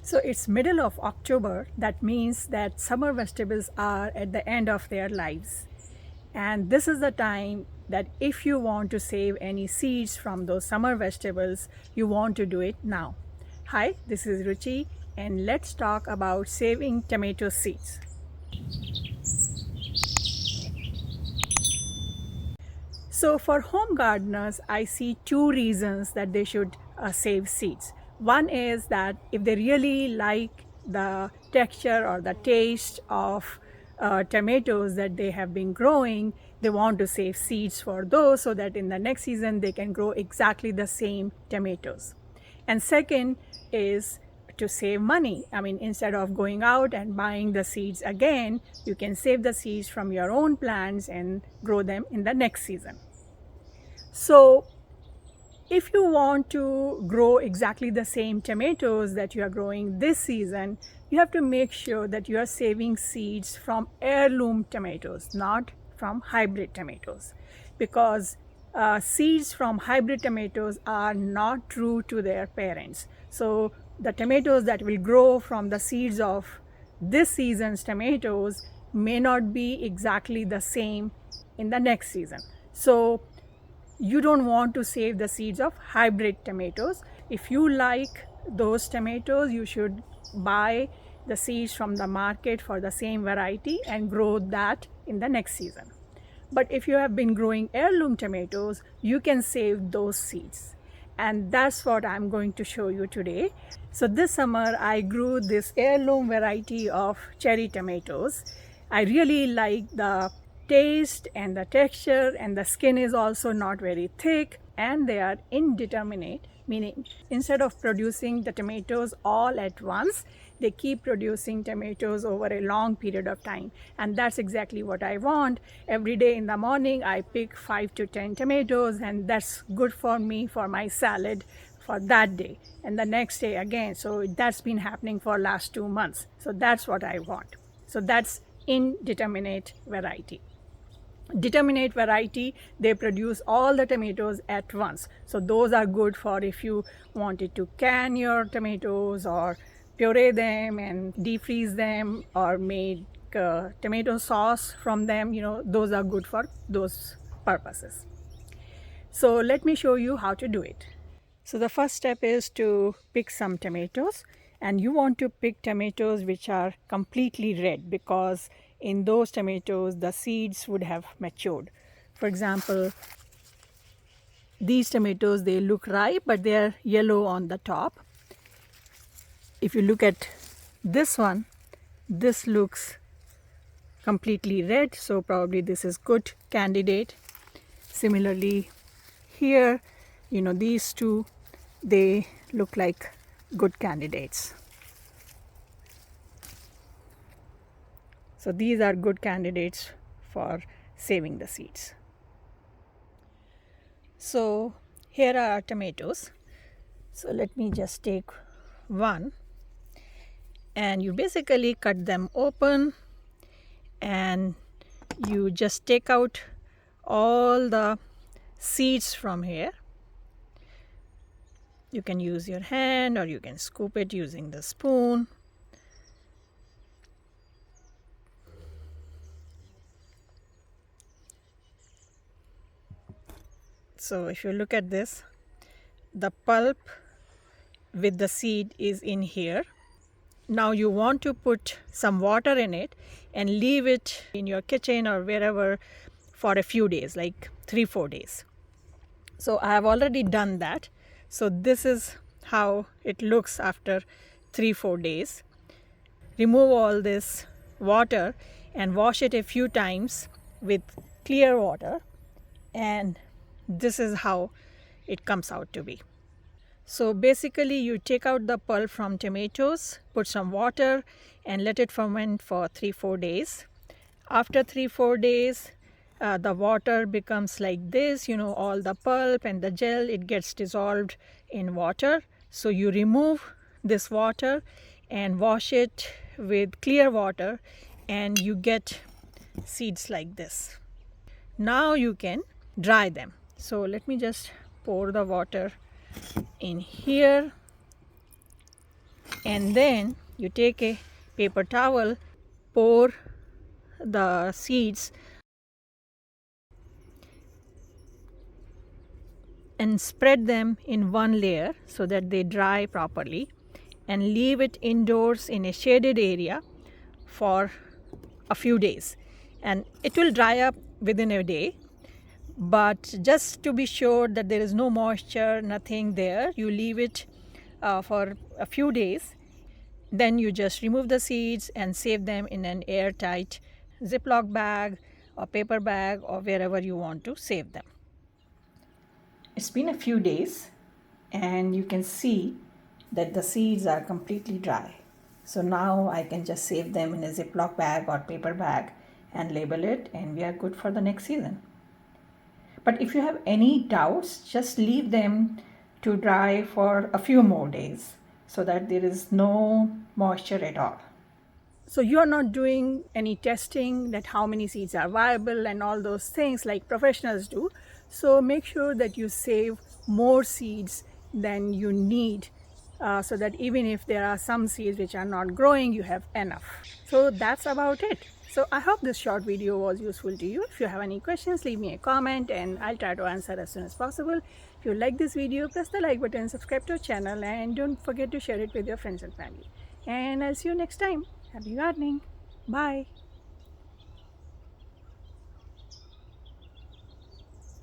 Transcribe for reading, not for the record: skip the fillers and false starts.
So it's middle of October. That means that summer vegetables are at the end of their lives. And this is the time that if you want to save any seeds from those summer vegetables, you want to do it now. Hi, this is Ruchi, and let's talk about saving tomato seeds. So for home gardeners, I see two reasons that they should save seeds. One is that if they really like the texture or the taste of tomatoes that they have been growing, they want to save seeds for those so that in the next season they can grow exactly the same tomatoes. And second is to save money. I mean, instead of going out and buying the seeds again, you can save the seeds from your own plants and grow them in the next season. So if you want to grow exactly the same tomatoes that you are growing this season, you have to make sure that you are saving seeds from heirloom tomatoes, not from hybrid tomatoes, because seeds from hybrid tomatoes are not true to their parents. So the tomatoes that will grow from the seeds of this season's tomatoes may not be exactly the same in the next season. So you don't want to save the seeds of hybrid tomatoes. If you like those tomatoes, you should buy the seeds from the market for the same variety and grow that in the next season. But if you have been growing heirloom tomatoes, you can save those seeds. And that's what I'm going to show you today. So this summer I grew this heirloom variety of cherry tomatoes. I really like the taste and the texture, and the skin is also not very thick, and they are indeterminate, meaning instead of producing the tomatoes all at once, they keep producing tomatoes over a long period of time. And that's exactly what I want. Every day in the morning I pick 5 to 10 tomatoes, and that's good for me for my salad for that day, and the next day again. So that's been happening for last 2 months. So that's what I want. So that's indeterminate variety. Determinate variety, they produce all the tomatoes at once. So those are good for if you wanted to can your tomatoes or puree them and defreeze them or make tomato sauce from them. Those are good for those purposes. So let me show you how to do it. So the first step is to pick some tomatoes, and you want to pick tomatoes which are completely red, because in those tomatoes the seeds would have matured. For example, these tomatoes, they look ripe but they are yellow on the top. If you look at this one, this looks completely red, so probably this is good candidate. Similarly here, these two, they look like good candidates. So these are good candidates for saving the seeds. So here are our tomatoes. So let me just take one, and you basically cut them open and you just take out all the seeds from here. You can use your hand or you can scoop it using the spoon. So if you look at this, the pulp with the seed is in here. Now you want to put some water in it and leave it in your kitchen or wherever for a few days, like 3-4 days. So I have already done that. So this is how it looks after 3-4 days. Remove all this water and wash it a few times with clear water, and this is how it comes out to be. So basically you take out the pulp from tomatoes, put some water and let it ferment for 3-4 days. After 3-4 days, the water becomes like this, all the pulp and the gel, it gets dissolved in water. So you remove this water and wash it with clear water, and you get seeds like this. Now you can dry them. So let me just pour the water in here, and then you take a paper towel, pour the seeds and spread them in one layer so that they dry properly, and leave it indoors in a shaded area for a few days, and it will dry up within a day. But just to be sure that there is no moisture, nothing there, you leave it for a few days. Then you just remove the seeds and save them in an airtight Ziploc bag or paper bag or wherever you want to save them. It's been a few days and you can see that the seeds are completely dry. So now I can just save them in a Ziploc bag or paper bag and label it, and we are good for the next season. But if you have any doubts, just leave them to dry for a few more days so that there is no moisture at all. So you are not doing any testing that how many seeds are viable and all those things like professionals do. So make sure that you save more seeds than you need, so that even if there are some seeds which are not growing, you have enough. So that's about it. So I hope this short video was useful to you. If you have any questions, leave me a comment and I'll try to answer as soon as possible. If you like this video, press the like button, subscribe to our channel, and don't forget to share it with your friends and family. And I'll see you next time. Happy gardening. Bye.